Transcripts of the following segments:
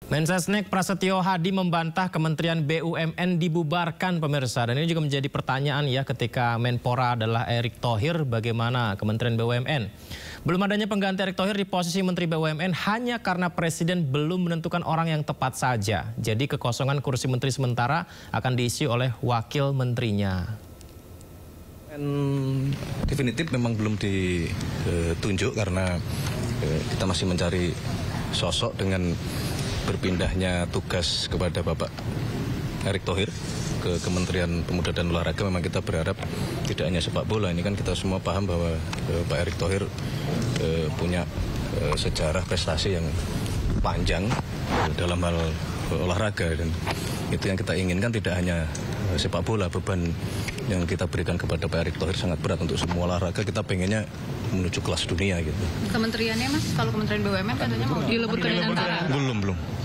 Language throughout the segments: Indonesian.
Mensesnek Prasetyo Hadi membantah Kementerian BUMN dibubarkan, pemirsa. Dan ini juga menjadi pertanyaan ya ketika Menpora adalah Erick Thohir, bagaimana Kementerian BUMN. Belum adanya pengganti Erick Thohir di posisi Menteri BUMN hanya karena Presiden belum menentukan orang yang tepat saja. Jadi kekosongan kursi Menteri sementara akan diisi oleh wakil menterinya. Definitif memang belum ditunjuk karena kita masih mencari sosok. Dengan berpindahnya tugas kepada Bapak Erick Thohir ke Kementerian Pemuda dan Olahraga, memang kita berharap tidak hanya sepak bola. Ini kan kita semua paham bahwa Pak Erick Thohir punya sejarah prestasi yang panjang dalam hal olahraga, dan itu yang kita inginkan. Tidak hanya sepak bola, beban yang kita berikan kepada Pak Erick Thohir sangat berat untuk semua olahraga. Kita pengennya menuju kelas dunia gitu. Kementeriannya Mas, kalau Kementerian BUMN katanya mau dilebur ke Danantara.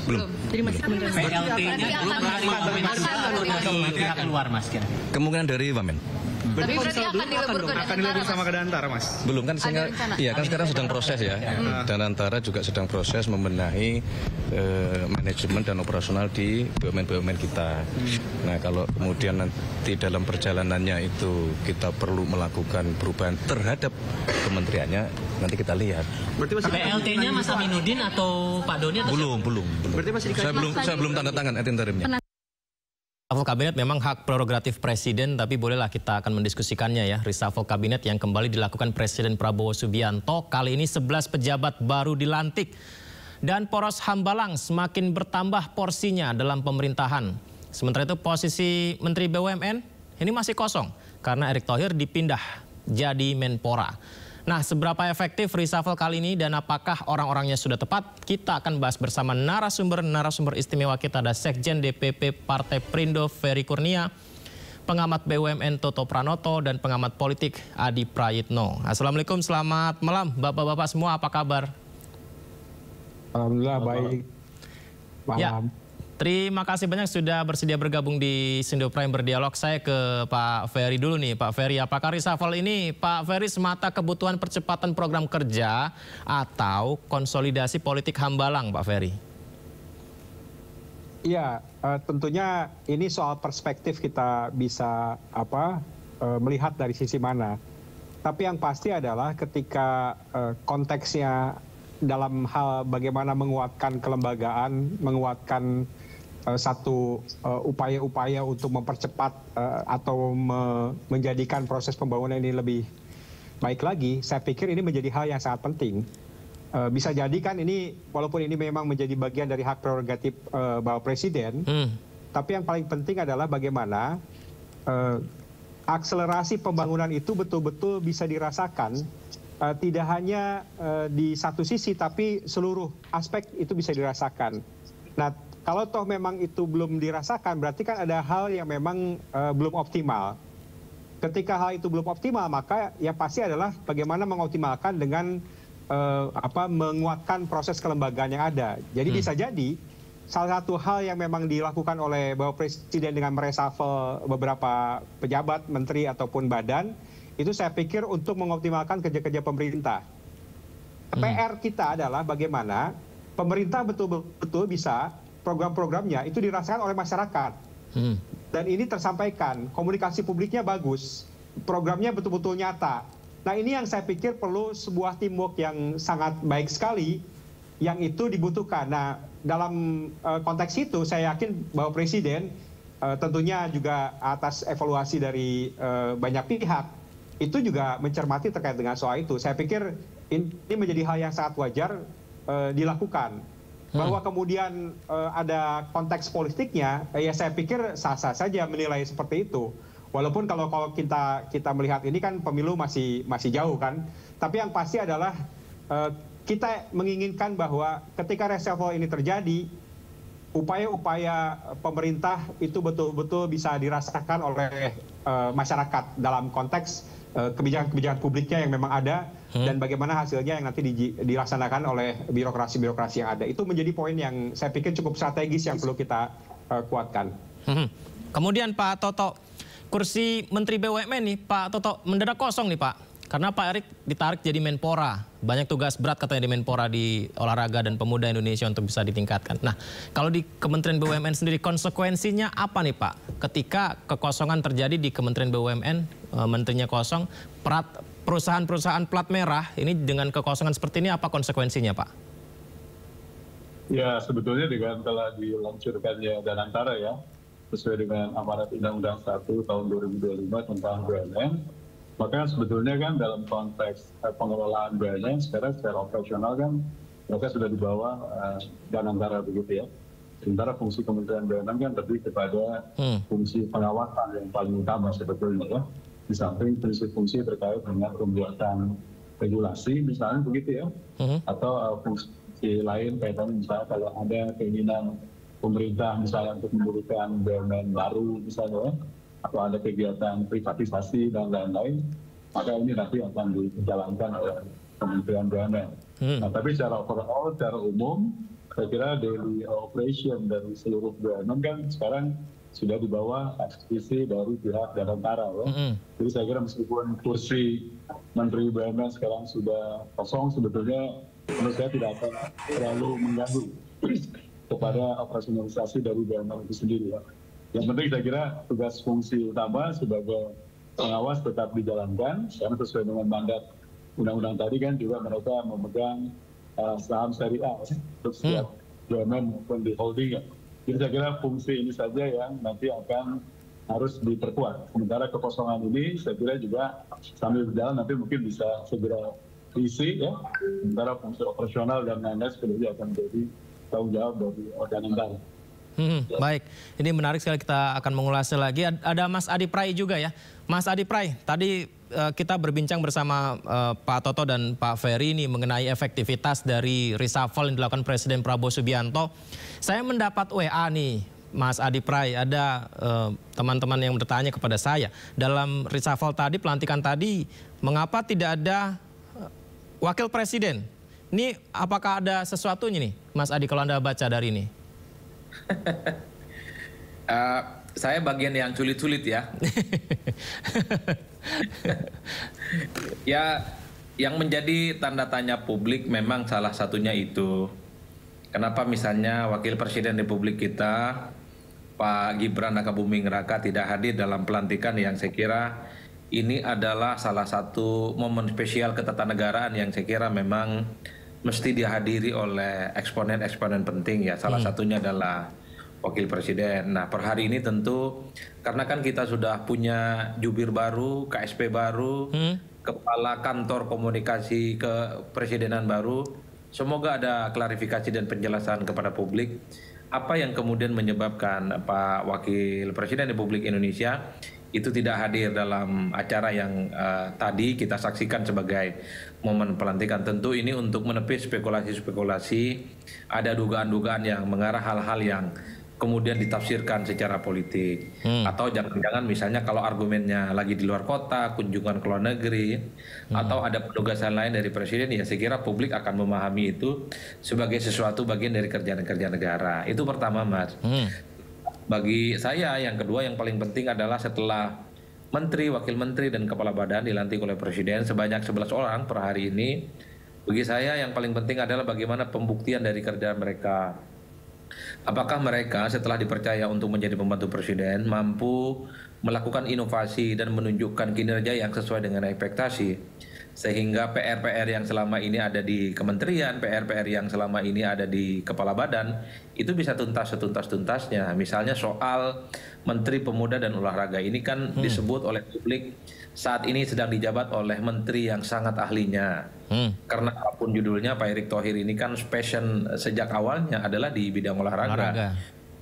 Belum. Jadi masih Kementerian PLT-nya belum keluar Mas. Kemungkinan dari Wamen. Tapi berarti akan dilebur sama ke Danantara, Mas? Belum kan, iya kan sekarang sedang proses ya. Danantara juga sedang proses membenahi manajemen dan operasional di BUMN kita. Nah, kalau kemudian nanti dalam perjalanannya itu kita perlu melakukan perubahan terhadap kementeriannya, nanti kita lihat. Berarti masih PLT-nya Mas Aminuddin atau Pak Doni atau Belum. Berarti masih Saya belum tanda tangan interimnya. Reshuffle kabinet memang hak prerogatif presiden, tapi bolehlah kita akan mendiskusikannya ya. Reshuffle kabinet yang kembali dilakukan Presiden Prabowo Subianto. Kali ini 11 pejabat baru dilantik. Dan poros Hambalang semakin bertambah porsinya dalam pemerintahan. Sementara itu posisi Menteri BUMN ini masih kosong karena Erick Thohir dipindah jadi Menpora. Nah, seberapa efektif reshuffle kali ini dan apakah orang-orangnya sudah tepat? Kita akan bahas bersama narasumber istimewa kita. Ada Sekjen DPP Partai Perindo Ferry Kurnia, pengamat BUMN Toto Pranoto, dan pengamat politik Adi Prayitno. Assalamualaikum, selamat malam Bapak-bapak semua, apa kabar? Alhamdulillah baik. Malam. Ya. Terima kasih banyak sudah bersedia bergabung di Sindo Prime Berdialog. Saya ke Pak Ferry dulu nih. Pak Ferry, apakah reshuffle ini Pak Ferry semata kebutuhan percepatan program kerja atau konsolidasi politik Hambalang, Pak Ferry? Iya, tentunya ini soal perspektif kita bisa melihat dari sisi mana. Tapi yang pasti adalah ketika konteksnya dalam hal bagaimana menguatkan kelembagaan, menguatkan satu upaya-upaya untuk mempercepat atau menjadikan proses pembangunan ini lebih baik lagi, saya pikir ini menjadi hal yang sangat penting. Bisa jadi kan ini, walaupun ini memang menjadi bagian dari hak prerogatif Bapak Presiden, tapi yang paling penting adalah bagaimana akselerasi pembangunan itu betul-betul bisa dirasakan, tidak hanya di satu sisi, tapi seluruh aspek itu bisa dirasakan. Nah, kalau toh memang itu belum dirasakan, berarti kan ada hal yang memang belum optimal. Ketika hal itu belum optimal, maka yang pasti adalah bagaimana mengoptimalkan dengan menguatkan proses kelembagaan yang ada. Jadi bisa jadi salah satu hal yang memang dilakukan oleh Bapak Presiden dengan mereshuffle beberapa pejabat, menteri ataupun badan, itu saya pikir untuk mengoptimalkan kerja-kerja pemerintah. PR kita adalah bagaimana pemerintah betul-betul bisa program-programnya itu dirasakan oleh masyarakat. Dan ini tersampaikan, komunikasi publiknya bagus, programnya betul-betul nyata. Nah, ini yang saya pikir perlu sebuah teamwork yang sangat baik sekali, yang itu dibutuhkan. Nah, dalam konteks itu saya yakin bahwa Presiden tentunya juga atas evaluasi dari banyak pihak, itu juga mencermati terkait dengan soal itu. Saya pikir ini menjadi hal yang sangat wajar dilakukan. Bahwa kemudian ada konteks politiknya, ya saya pikir sah-sah saja menilai seperti itu. Walaupun kalau kita melihat ini kan pemilu masih jauh kan. Tapi yang pasti adalah kita menginginkan bahwa ketika reshuffle ini terjadi, upaya-upaya pemerintah itu betul-betul bisa dirasakan oleh masyarakat dalam konteks kebijakan-kebijakan publiknya yang memang ada, dan bagaimana hasilnya yang nanti dilaksanakan oleh birokrasi-birokrasi yang ada. Itu menjadi poin yang saya pikir cukup strategis yang perlu kita kuatkan. Kemudian Pak Toto, kursi Menteri BUMN nih Pak Toto mendadak kosong nih Pak. Karena Pak Erick ditarik jadi Menpora. Banyak tugas berat katanya di Menpora di olahraga dan pemuda Indonesia untuk bisa ditingkatkan. Nah, kalau di Kementerian BUMN sendiri konsekuensinya apa nih Pak? Ketika kekosongan terjadi di Kementerian BUMN, menterinya kosong, perusahaan-perusahaan plat merah ini dengan kekosongan seperti ini apa konsekuensinya Pak? Ya, sebetulnya dengan telah diluncurkannya Danantara ya, sesuai dengan amanat Undang-Undang 1 tahun 2025 tentang BUMN, maka sebetulnya kan dalam konteks pengelolaan BUMN sekarang secara operasional kan mereka sudah di bawah Danantara begitu ya. Sementara fungsi Kementerian BUMN kan lebih kepada fungsi pengawasan yang paling utama sebetulnya ya. Di samping fungsi-fungsi terkait dengan pembuatan regulasi misalnya begitu ya, atau fungsi lain kaitannya misalnya kalau ada keinginan pemerintah misalnya untuk memberikan BUMN baru misalnya, atau ada kegiatan privatisasi dan lain-lain, maka ini nanti akan dijalankan oleh Kementerian BUMN. Nah, tapi secara overall, secara umum, saya kira daily operation dari seluruh BUMN kan sekarang sudah di bawah aksesi dari pihak Danantara. Ya. Jadi saya kira meskipun kursi Menteri BUMN sekarang sudah kosong, sebetulnya menurut saya tidak akan terlalu mengganggu kepada operasionalisasi dari BUMN itu sendiri ya. Yang penting saya kira tugas fungsi utama sebagai pengawas tetap dijalankan karena sesuai dengan mandat undang-undang tadi kan juga mereka memegang saham seri A untuk setiap BUMN maupun di holding ya. Jadi saya kira fungsi ini saja yang nanti akan harus diperkuat. Sementara kekosongan ini saya kira juga sambil berjalan nanti mungkin bisa segera diisi ya. Sementara fungsi operasional dan lain-lain sebenarnya akan menjadi tanggung jawab dari Danantara. Baik, ini menarik sekali, kita akan mengulasnya lagi. Ada Mas Adi Pray juga ya. Mas Adi Pray, tadi kita berbincang bersama Pak Toto dan Pak Ferry ini mengenai efektivitas dari reshuffle yang dilakukan Presiden Prabowo Subianto. Saya mendapat WA nih, Mas Adi Pray, ada teman-teman yang bertanya kepada saya. Dalam reshuffle tadi, pelantikan tadi, mengapa tidak ada wakil presiden? Ini apakah ada sesuatunya nih, Mas Adi, kalau Anda baca dari ini? Saya bagian yang sulit-sulit ya. Ya, yang menjadi tanda tanya publik memang salah satunya itu. Kenapa misalnya Wakil Presiden Republik kita, Pak Gibran Rakabuming Raka tidak hadir dalam pelantikan yang saya kira ini adalah salah satu momen spesial ketatanegaraan yang saya kira memang mesti dihadiri oleh eksponen-eksponen penting ya. Salah satunya adalah Wakil Presiden. Nah, per hari ini tentu karena kan kita sudah punya jubir baru, KSP baru, kepala kantor komunikasi kepresidenan baru. Semoga ada klarifikasi dan penjelasan kepada publik apa yang kemudian menyebabkan Pak Wakil Presiden Republik Indonesia itu tidak hadir dalam acara yang tadi kita saksikan sebagai momen pelantikan. Tentu ini untuk menepis spekulasi-spekulasi, ada dugaan-dugaan yang mengarah hal-hal yang kemudian ditafsirkan secara politik. Atau jangan-jangan misalnya kalau argumennya lagi di luar kota, kunjungan ke luar negeri, atau ada penugasan lain dari Presiden, ya saya kira publik akan memahami itu sebagai sesuatu bagian dari kerja negara. Itu pertama, Mas. Bagi saya yang kedua yang paling penting adalah setelah menteri, wakil menteri dan kepala badan dilantik oleh Presiden sebanyak 11 orang per hari ini, bagi saya yang paling penting adalah bagaimana pembuktian dari kerja mereka. Apakah mereka setelah dipercaya untuk menjadi pembantu Presiden mampu melakukan inovasi dan menunjukkan kinerja yang sesuai dengan ekspektasi, sehingga PR-PR yang selama ini ada di kementerian, PR-PR yang selama ini ada di kepala badan itu bisa tuntas setuntas-tuntasnya. Misalnya soal Menteri Pemuda dan Olahraga ini kan disebut oleh publik saat ini sedang dijabat oleh menteri yang sangat ahlinya. Karena apapun judulnya, Pak Erick Thohir ini kan passion sejak awalnya adalah di bidang olahraga.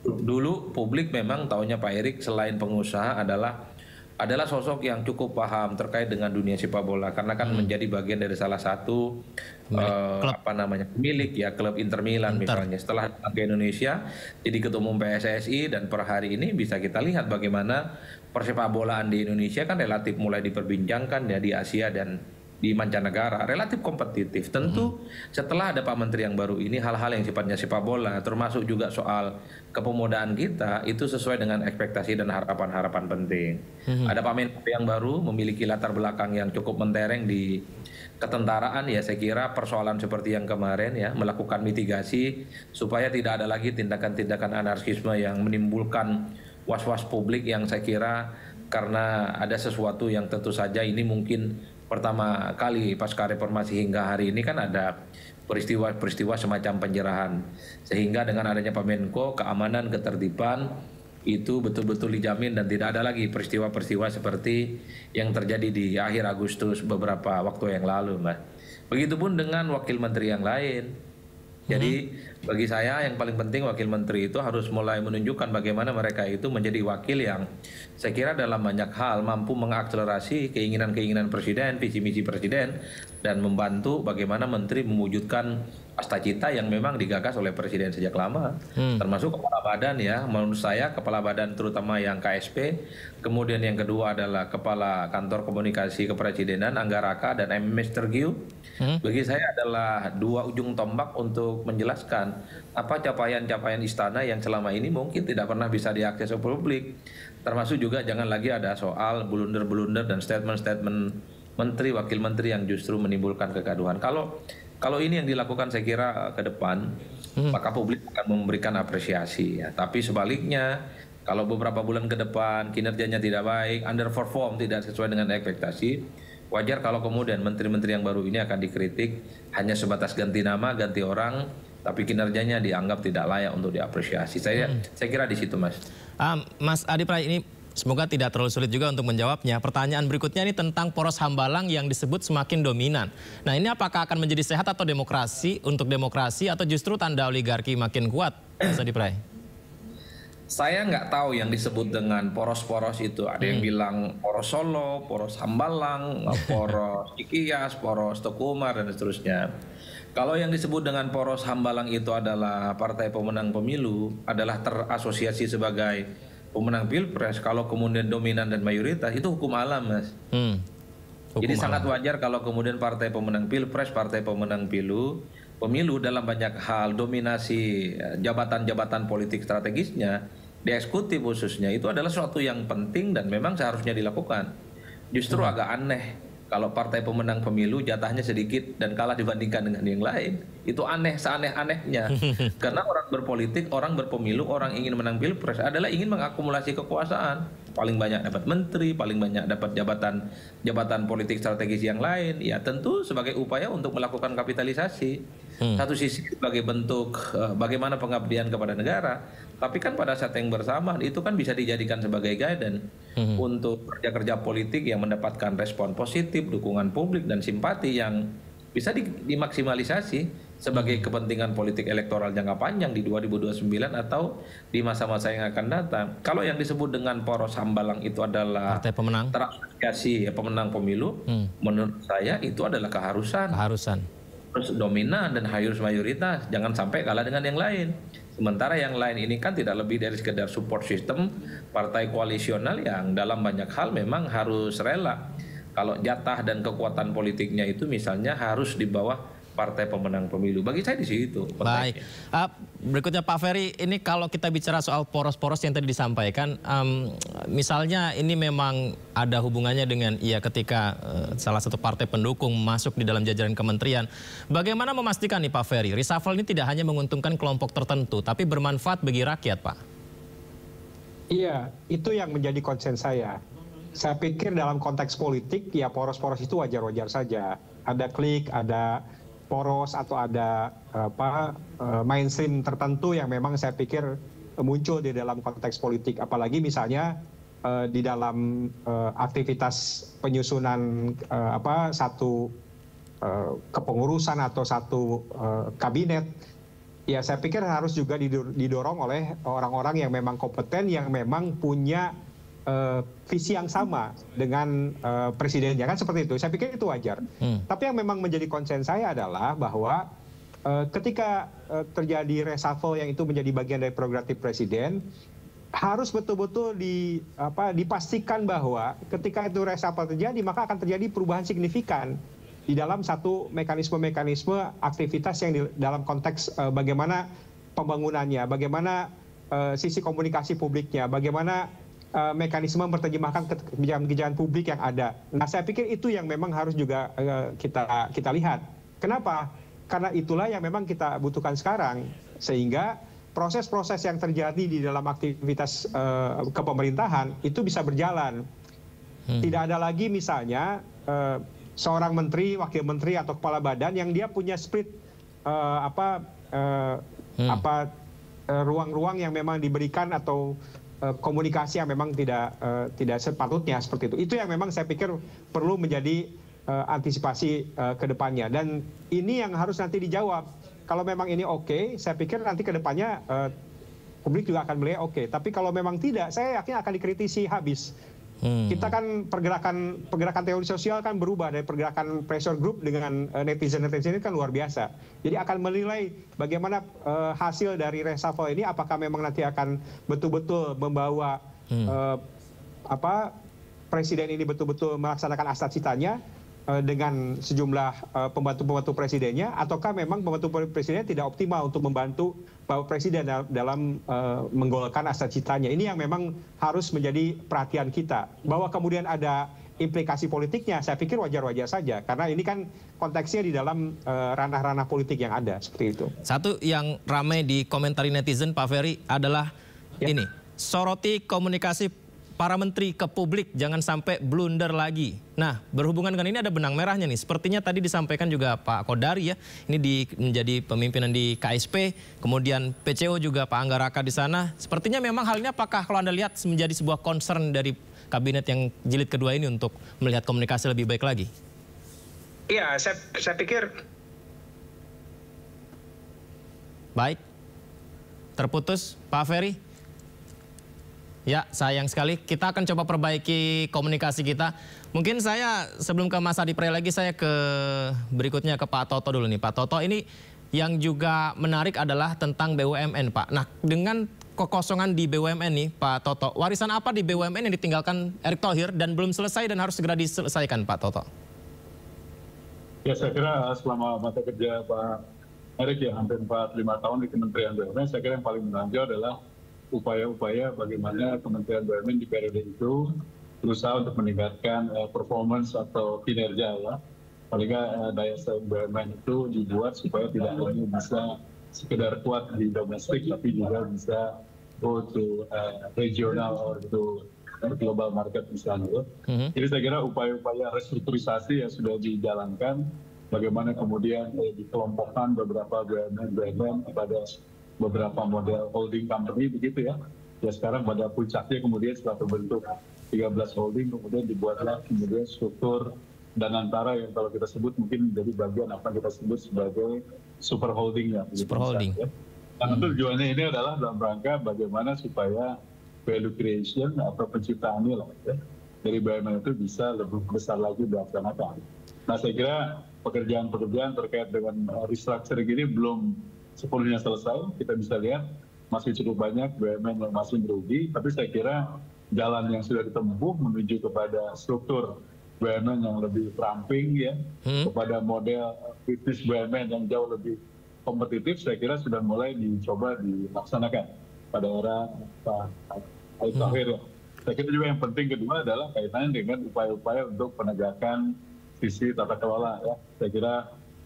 Dulu publik memang taunya Pak Erick selain pengusaha adalah sosok yang cukup paham terkait dengan dunia sepak bola karena kan menjadi bagian dari salah satu pemilik ya klub Inter Milan misalnya. Setelah ke Indonesia jadi ketua umum PSSI dan per hari ini bisa kita lihat bagaimana persepak bolaan di Indonesia kan relatif mulai diperbincangkan ya di Asia dan di mancanegara relatif kompetitif. Tentu setelah ada Pak Menteri yang baru ini, hal-hal yang sifatnya sepak bola, termasuk juga soal kepemudaan kita, itu sesuai dengan ekspektasi dan harapan-harapan penting. Ada Pak Menko yang baru, memiliki latar belakang yang cukup mentereng di ketentaraan, ya saya kira persoalan seperti yang kemarin ya, melakukan mitigasi supaya tidak ada lagi tindakan-tindakan anarkisme yang menimbulkan was-was publik yang saya kira karena ada sesuatu yang tentu saja ini mungkin pertama kali pasca reformasi hingga hari ini kan ada peristiwa-peristiwa semacam penjarahan. Sehingga dengan adanya Pak Menko, keamanan, ketertiban itu betul-betul dijamin dan tidak ada lagi peristiwa-peristiwa seperti yang terjadi di akhir Agustus beberapa waktu yang lalu, Mas. Begitupun dengan wakil menteri yang lain. Jadi bagi saya yang paling penting wakil menteri itu harus mulai menunjukkan bagaimana mereka itu menjadi wakil yang saya kira dalam banyak hal mampu mengakselerasi keinginan-keinginan presiden, visi misi presiden, dan membantu bagaimana menteri mewujudkan cita yang memang digagas oleh presiden sejak lama. Termasuk kepala badan ya, menurut saya kepala badan terutama yang KSP, kemudian yang kedua adalah kepala kantor komunikasi kepresidenan Anggaraka dan MMS Tergiu. Bagi saya adalah dua ujung tombak untuk menjelaskan apa capaian-capaian istana yang selama ini mungkin tidak pernah bisa diakses oleh publik. Termasuk juga jangan lagi ada soal blunder-blunder dan statement-statement menteri, wakil menteri yang justru menimbulkan kegaduhan. Kalau ini yang dilakukan saya kira ke depan, maka publik akan memberikan apresiasi. Ya. Tapi sebaliknya, kalau beberapa bulan ke depan kinerjanya tidak baik, underperform, tidak sesuai dengan ekspektasi, wajar kalau kemudian menteri-menteri yang baru ini akan dikritik hanya sebatas ganti nama, ganti orang, tapi kinerjanya dianggap tidak layak untuk diapresiasi. Saya kira di situ, Mas. Mas Adi Pray, ini semoga tidak terlalu sulit juga untuk menjawabnya. Pertanyaan berikutnya ini tentang poros Hambalang yang disebut semakin dominan. Nah, ini apakah akan menjadi sehat atau demokrasi untuk demokrasi atau justru tanda oligarki makin kuat, Mas Adi Pray? Saya nggak tahu yang disebut dengan poros-poros itu. Ada yang bilang poros Solo, poros Hambalang, poros Cikias, poros Teguh Umar, dan seterusnya. Kalau yang disebut dengan poros Hambalang itu adalah partai pemenang pemilu, adalah terasosiasi sebagai pemenang pilpres, kalau kemudian dominan dan mayoritas, itu hukum alam, Mas. Jadi sangat wajar kalau kemudian partai pemenang pilpres, partai pemenang pemilu dalam banyak hal, dominasi jabatan-jabatan politik strategisnya, di eksekutif khususnya, itu adalah sesuatu yang penting dan memang seharusnya dilakukan. Justru agak aneh kalau partai pemenang pemilu jatahnya sedikit dan kalah dibandingkan dengan yang lain. Itu aneh, seaneh-anehnya. Karena orang berpolitik, orang berpemilu, orang ingin menang pilpres adalah ingin mengakumulasi kekuasaan. Paling banyak dapat menteri, paling banyak dapat jabatan politik strategis yang lain. Ya tentu sebagai upaya untuk melakukan kapitalisasi. Satu sisi sebagai bentuk bagaimana pengabdian kepada negara. Tapi kan pada saat yang bersamaan itu kan bisa dijadikan sebagai guidance untuk kerja-kerja politik yang mendapatkan respon positif, dukungan publik dan simpati yang bisa dimaksimalisasi sebagai kepentingan politik elektoral jangka panjang di 2029 atau di masa-masa yang akan datang. Kalau yang disebut dengan poros Hambalang itu adalah partai pemenang, terasosiasi ya, pemenang pemilu, menurut saya itu adalah keharusan. Terus dominan dan harus mayoritas, jangan sampai kalah dengan yang lain. Sementara yang lain ini kan tidak lebih dari sekedar support system partai koalisional yang dalam banyak hal memang harus rela. Kalau jatah dan kekuatan politiknya itu misalnya harus di bawah partai pemenang pemilu. Bagi saya di situ. Baik. Berikutnya Pak Ferry, ini kalau kita bicara soal poros-poros yang tadi disampaikan, misalnya ini memang ada hubungannya dengan ketika salah satu partai pendukung masuk di dalam jajaran kementerian. Bagaimana memastikan nih Pak Ferry, reshuffle ini tidak hanya menguntungkan kelompok tertentu, tapi bermanfaat bagi rakyat, Pak? Iya, itu yang menjadi konsen saya. Saya pikir dalam konteks politik, ya poros-poros itu wajar-wajar saja. Ada klik, ada poros atau ada mainstream tertentu yang memang saya pikir muncul di dalam konteks politik, apalagi misalnya di dalam aktivitas penyusunan satu kepengurusan atau satu kabinet, ya saya pikir harus juga didorong oleh orang-orang yang memang kompeten, yang memang punya visi yang sama dengan presidennya, kan seperti itu. Saya pikir itu wajar. Tapi yang memang menjadi konsen saya adalah bahwa ketika terjadi reshuffle yang itu menjadi bagian dari prerogatif presiden, harus betul-betul dipastikan bahwa ketika itu reshuffle terjadi, maka akan terjadi perubahan signifikan di dalam satu mekanisme-mekanisme aktivitas yang dalam konteks bagaimana pembangunannya, bagaimana sisi komunikasi publiknya, bagaimana mekanisme menerjemahkan kebijakan-kebijakan publik yang ada. Nah, saya pikir itu yang memang harus juga kita lihat. Kenapa? Karena itulah yang memang kita butuhkan sekarang, sehingga proses-proses yang terjadi di dalam aktivitas kepemerintahan itu bisa berjalan. Tidak ada lagi misalnya seorang menteri, wakil menteri atau kepala badan yang dia punya spirit ruang-ruang yang memang diberikan atau komunikasi yang memang tidak sepatutnya seperti itu. Itu yang memang saya pikir perlu menjadi antisipasi ke depannya. Dan ini yang harus nanti dijawab. Kalau memang ini oke, saya pikir nanti ke depannya publik juga akan melihat oke. Tapi kalau memang tidak, saya yakin akan dikritisi habis. Kita kan pergerakan teori sosial kan berubah dari pergerakan pressure group dengan netizen ini kan luar biasa. Jadi akan menilai bagaimana hasil dari reshuffle ini, apakah memang nanti akan betul-betul membawa presiden ini betul-betul melaksanakan cita-citanya dengan sejumlah pembantu-pembantu presidennya, ataukah memang pembantu presiden tidak optimal untuk membantu Bapak Presiden dalam menggolkan cita-citanya. Ini yang memang harus menjadi perhatian kita. Bahwa kemudian ada implikasi politiknya, saya pikir wajar-wajar saja. Karena ini kan konteksnya di dalam ranah-ranah politik yang ada, seperti itu. Satu yang ramai di komentari netizen, Pak Ferry, adalah ini, soroti komunikasi para menteri ke publik, jangan sampai blunder lagi. Nah, berhubungan dengan ini ada benang merahnya nih. Sepertinya tadi disampaikan juga Pak Kodari ya, ini menjadi pemimpinan di KSP, kemudian PCO juga Pak Anggaraka di sana. Sepertinya memang hal ini apakah kalau Anda lihat menjadi sebuah concern dari kabinet yang jilid kedua ini untuk melihat komunikasi lebih baik lagi? Iya, saya pikir. Baik, terputus Pak Ferry. Ya, sayang sekali. Kita akan coba perbaiki komunikasi kita. Mungkin saya sebelum ke Mas Adi Pray lagi, saya ke berikutnya ke Pak Toto dulu nih. Pak Toto, ini yang juga menarik adalah tentang BUMN, Pak. Nah, dengan kekosongan di BUMN nih, Pak Toto, warisan apa di BUMN yang ditinggalkan Erick Thohir dan belum selesai dan harus segera diselesaikan, Pak Toto? Ya, saya kira selama masa kerja Pak Erick yang hampir 4-5 tahun di Kementerian BUMN, saya kira yang paling menonjol adalah upaya-upaya bagaimana Kementerian BUMN di periode itu berusaha untuk meningkatkan performance atau kinerja ya. Paling nggak daya saing BUMN itu dibuat supaya tidak hanya bisa sekedar kuat di domestik, tapi juga bisa go to regional or to global market misalnya. Jadi saya kira upaya-upaya restrukturisasi yang sudah dijalankan, bagaimana kemudian dikelompokkan beberapa BUMN kepada beberapa model holding company begitu ya. Ya sekarang pada puncaknya kemudian setelah terbentuk 13 holding, kemudian dibuatlah kemudian struktur Danantara yang kalau kita sebut mungkin menjadi bagian apa yang kita sebut sebagai super holding ya. Super holding. Ya. Nah, tujuannya ini adalah dalam rangka bagaimana supaya value creation atau penciptaan nilai ya, dari BUMN itu bisa lebih besar lagi dilaksanakan. Nah saya kira pekerjaan-pekerjaan terkait dengan restructuring ini belum sepenuhnya selesai. Kita bisa lihat masih cukup banyak BUMN yang masih merugi, tapi saya kira jalan yang sudah ditempuh menuju kepada struktur BUMN yang lebih ramping ya, kepada model bisnis BUMN yang jauh lebih kompetitif, saya kira sudah mulai dicoba dilaksanakan pada era Pak Erick Thohir ya. Saya kira juga yang penting kedua adalah kaitannya dengan upaya-upaya untuk penegakan sisi tata kelola ya. Saya kira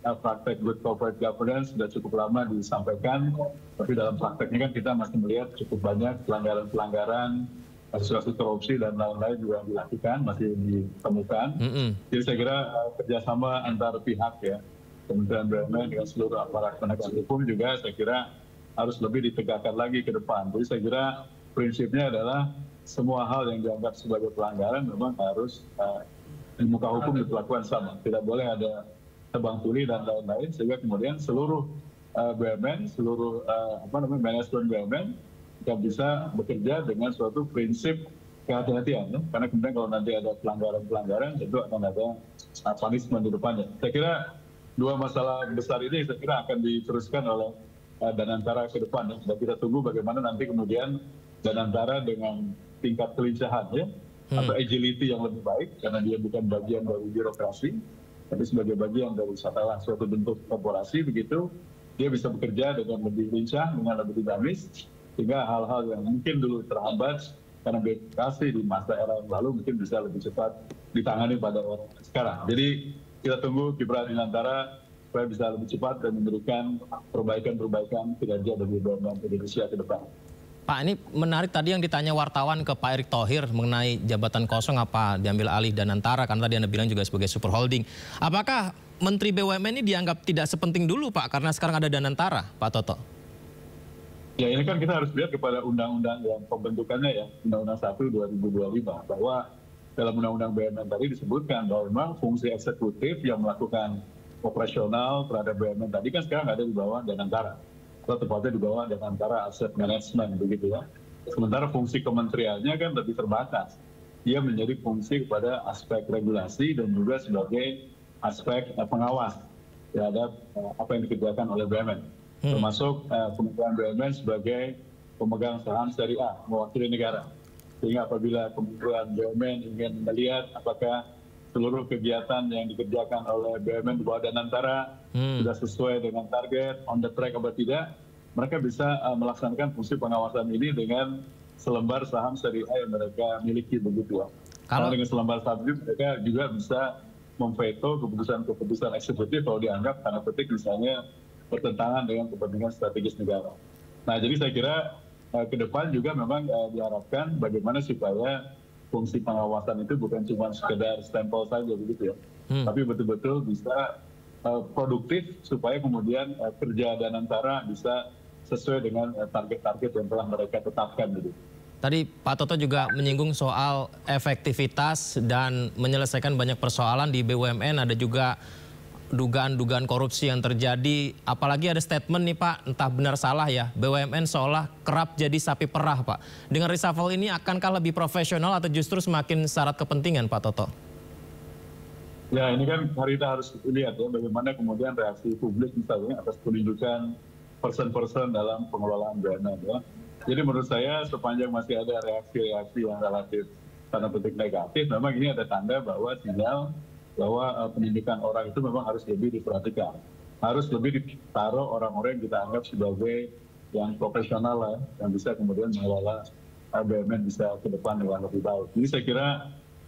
praktek good corporate governance sudah cukup lama disampaikan, tapi dalam prakteknya kan kita masih melihat cukup banyak pelanggaran-pelanggaran, kasus-kasus korupsi dan lain-lain juga dilakukan, masih ditemukan. Jadi saya kira kerjasama antar pihak ya, Kementerian BUMN dengan seluruh aparat penegak hukum juga saya kira harus lebih ditegakkan lagi ke depan. Jadi saya kira prinsipnya adalah semua hal yang dianggap sebagai pelanggaran memang harus di muka hukum diperlakukan sama. Tidak boleh ada tebang pilih dan lain-lain, sehingga kemudian seluruh BUMN, seluruh manajemen BUMN yang bisa bekerja dengan suatu prinsip kehati-hatian, ya? Karena kemudian kalau nanti ada pelanggaran-pelanggaran, tentu akan ada punishment di depannya. Saya kira dua masalah besar ini saya kira akan diteruskan oleh Danantara ke depan. Ya. Dan kita tunggu bagaimana nanti kemudian Danantara dengan tingkat kelincahan ya, atau agility yang lebih baik, karena dia bukan bagian dari birokrasi, tapi sebagai bagian dari suatu bentuk korporasi begitu, dia bisa bekerja dengan lebih lincah, dengan lebih dinamis, sehingga hal-hal yang mungkin dulu terhambat karena birokrasi di masa era yang lalu mungkin bisa lebih cepat ditangani pada orang sekarang. Jadi kita tunggu Gibran Dinantara supaya bisa lebih cepat dan memberikan perbaikan-perbaikan kinerja bagi BUMN Indonesia ke depan. Pak, ini menarik tadi yang ditanya wartawan ke Pak Erick Thohir mengenai jabatan kosong apa diambil alih Danantara, karena tadi Anda bilang juga sebagai super holding. Apakah Menteri BUMN ini dianggap tidak sepenting dulu, Pak, karena sekarang ada Danantara, Pak Toto? Ya, ini kan kita harus lihat kepada undang-undang yang pembentukannya ya, Undang-Undang 1/2025, bahwa dalam Undang-Undang BUMN tadi disebutkan bahwa memang fungsi eksekutif yang melakukan operasional terhadap BUMN tadi kan sekarang ada di bawah Danantara. Atau tepatnya di bawah Danantara Asset Management begitu ya. Sementara fungsi kementeriannya kan lebih terbatas. Dia menjadi fungsi kepada aspek regulasi dan juga sebagai aspek pengawas terhadap apa yang dikerjakan oleh BUMN. Termasuk Kementerian BUMN sebagai pemegang saham seri A, mewakili negara. Sehingga apabila Kementerian BUMN ingin melihat apakah seluruh kegiatan yang dikerjakan oleh BUMN di bawah Danantara sudah sesuai dengan target, on the track atau tidak, mereka bisa melaksanakan fungsi pengawasan ini dengan selembar saham seri A yang mereka miliki begitu. Kalau dengan selembar saham itu mereka juga bisa memveto keputusan-keputusan eksekutif kalau dianggap tanda petik misalnya bertentangan dengan kepentingan strategis negara. Nah, jadi saya kira ke depan juga memang diharapkan bagaimana supaya fungsi pengawasan itu bukan cuma sekedar stempel saja begitu ya, tapi betul-betul bisa produktif supaya kemudian kerja Danantara bisa sesuai dengan target-target yang telah mereka tetapkan gitu. Tadi Pak Toto juga menyinggung soal efektivitas dan menyelesaikan banyak persoalan di BUMN, ada juga dugaan-dugaan korupsi yang terjadi, apalagi ada statement nih Pak, entah benar salah ya, BUMN seolah kerap jadi sapi perah Pak. Dengan reshuffle ini akankah lebih profesional atau justru semakin syarat kepentingan Pak Toto? Ya, ini kan kita harus lihat ya bagaimana kemudian reaksi publik misalnya atas penunjukan person-person dalam pengelolaan BUMN ya. Jadi menurut saya sepanjang masih ada reaksi-reaksi yang relatif tanda petik negatif, memang ini ada tanda bahwa sinyal bahwa pendidikan orang itu memang harus lebih diperhatikan. Harus lebih ditaruh orang-orang yang kita anggap sebagai yang profesional lah, yang bisa kemudian mengelola BUMN bisa ke depan dengan lebih baik. Jadi saya kira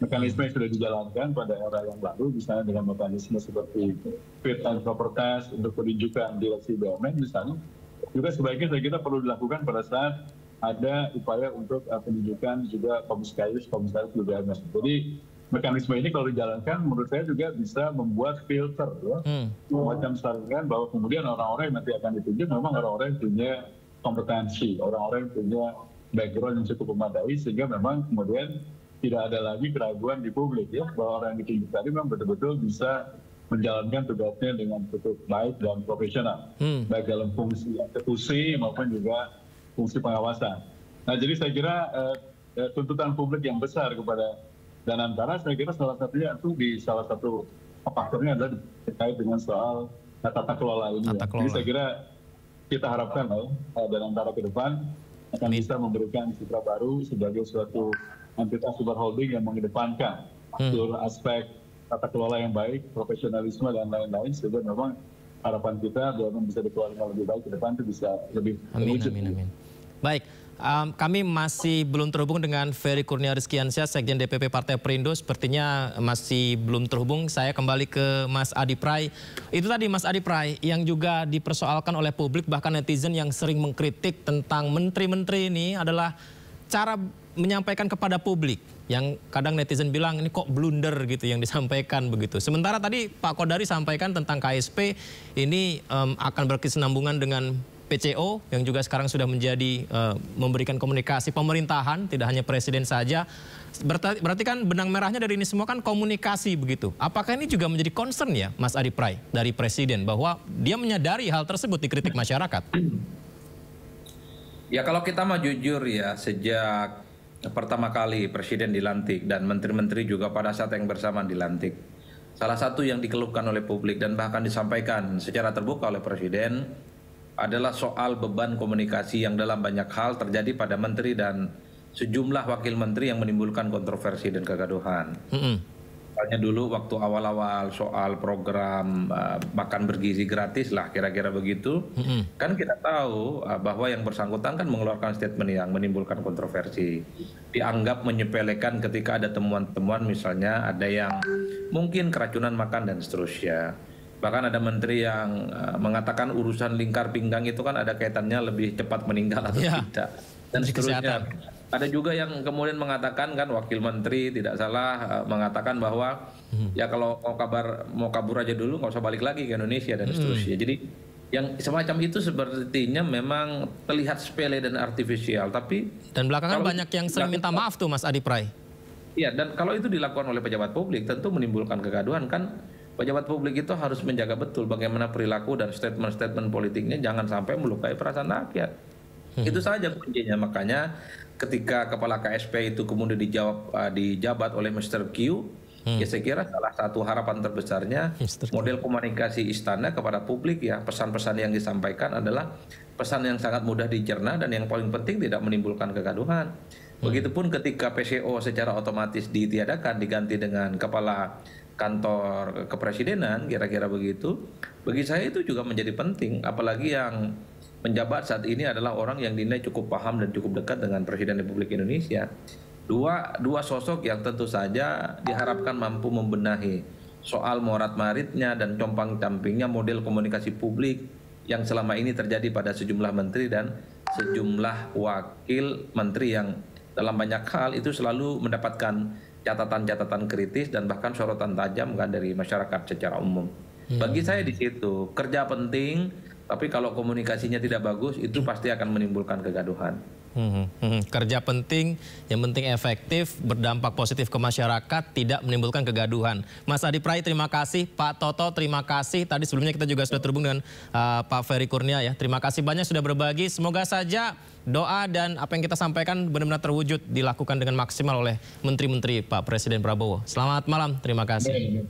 mekanisme yang sudah dijalankan pada era yang baru, misalnya dengan mekanisme seperti fit and proper test untuk penunjukan direksi BUMN misalnya, juga sebaiknya saya kira perlu dilakukan pada saat ada upaya untuk penunjukan juga komisaris di BUMN. Jadi mekanisme ini kalau dijalankan menurut saya juga bisa membuat filter ya, semacam saringan bahwa kemudian orang-orang yang nanti akan ditunjuk memang orang-orang yang punya kompetensi, orang-orang yang punya background yang cukup memadai, sehingga memang kemudian tidak ada lagi keraguan di publik ya bahwa orang yang ditunjuk tadi memang betul-betul bisa menjalankan tugasnya dengan cukup baik dan profesional, baik dalam fungsi eksekusi maupun juga fungsi pengawasan. Nah, jadi saya kira tuntutan publik yang besar kepada Danantara, saya kira salah satunya itu di salah satu faktornya adalah terkait dengan soal tata kelola ini. Jadi saya kira kita harapkan Danantara ke depan akan bisa memberikan citra baru sebagai suatu entitas super holding yang mengedepankan seluruh aspek tata kelola yang baik, profesionalisme dan lain-lain, sehingga memang harapan kita bahwa bisa dikeluarkan lebih baik ke depan itu bisa lebih terwujud. Amin. Baik. Kami masih belum terhubung dengan Ferry Kurnia Rizkiansyah, Sekjen DPP Partai Perindo. Sepertinya masih belum terhubung. Saya kembali ke Mas Adi Pray. Itu tadi Mas Adi Pray yang juga dipersoalkan oleh publik, bahkan netizen yang sering mengkritik tentang menteri-menteri ini adalah cara menyampaikan kepada publik. Yang kadang netizen bilang ini kok blunder gitu yang disampaikan begitu. Sementara tadi Pak Kodari sampaikan tentang KSP ini akan berkesinambungan dengan PCO yang juga sekarang sudah menjadi memberikan komunikasi pemerintahan, tidak hanya presiden saja. Berarti kan benang merahnya dari ini semua kan komunikasi begitu. Apakah ini juga menjadi concern ya Mas Adi Pray dari presiden bahwa dia menyadari hal tersebut dikritik masyarakat? Ya kalau kita mau jujur ya, sejak pertama kali presiden dilantik dan menteri-menteri juga pada saat yang bersamaan dilantik, salah satu yang dikeluhkan oleh publik dan bahkan disampaikan secara terbuka oleh presiden adalah soal beban komunikasi yang dalam banyak hal terjadi pada menteri dan sejumlah wakil menteri yang menimbulkan kontroversi dan kegaduhan. Misalnya dulu waktu awal-awal soal program makan bergizi gratis lah kira-kira begitu, kan kita tahu bahwa yang bersangkutan kan mengeluarkan statement yang menimbulkan kontroversi, dianggap menyepelekan ketika ada temuan-temuan misalnya ada yang mungkin keracunan makan dan seterusnya. Bahkan ada menteri yang mengatakan urusan lingkar pinggang itu kan ada kaitannya lebih cepat meninggal atau tidak dan seterusnya. Ada juga yang kemudian mengatakan kan wakil menteri tidak salah mengatakan bahwa ya kalau mau kabur aja dulu nggak usah balik lagi ke Indonesia dan seterusnya. Jadi yang semacam itu sepertinya memang terlihat sepele dan artifisial, tapi dan belakangan banyak yang sering minta maaf tuh Mas Adi Pray. Iya, dan kalau itu dilakukan oleh pejabat publik tentu menimbulkan kegaduhan kan. Pejabat publik itu harus menjaga betul bagaimana perilaku dan statement-statement politiknya jangan sampai melukai perasaan rakyat. Itu saja kuncinya. Makanya ketika kepala KSP itu kemudian dijabat oleh Mr. Q, ya saya kira salah satu harapan terbesarnya model komunikasi istana kepada publik ya, pesan-pesan yang disampaikan adalah pesan yang sangat mudah dicerna dan yang paling penting tidak menimbulkan kegaduhan. Begitupun ketika PCO secara otomatis ditiadakan diganti dengan kepala kantor kepresidenan kira-kira begitu, bagi saya itu juga menjadi penting, apalagi yang menjabat saat ini adalah orang yang dinilai cukup paham dan cukup dekat dengan Presiden Republik Indonesia. Dua sosok yang tentu saja diharapkan mampu membenahi soal morat-maritnya dan compang-campingnya model komunikasi publik yang selama ini terjadi pada sejumlah menteri dan sejumlah wakil menteri yang dalam banyak hal itu selalu mendapatkan catatan-catatan kritis dan bahkan sorotan tajam kan dari masyarakat secara umum. Bagi saya di situ kerja penting, tapi kalau komunikasinya tidak bagus itu pasti akan menimbulkan kegaduhan. Kerja penting, yang penting efektif, berdampak positif ke masyarakat, tidak menimbulkan kegaduhan. Mas Adi Pray, terima kasih. Pak Toto, terima kasih. Tadi sebelumnya kita juga sudah terhubung dengan Pak Ferry Kurnia ya. Terima kasih banyak sudah berbagi. Semoga saja doa dan apa yang kita sampaikan benar-benar terwujud, dilakukan dengan maksimal oleh menteri-menteri Pak Presiden Prabowo. Selamat malam, terima kasih.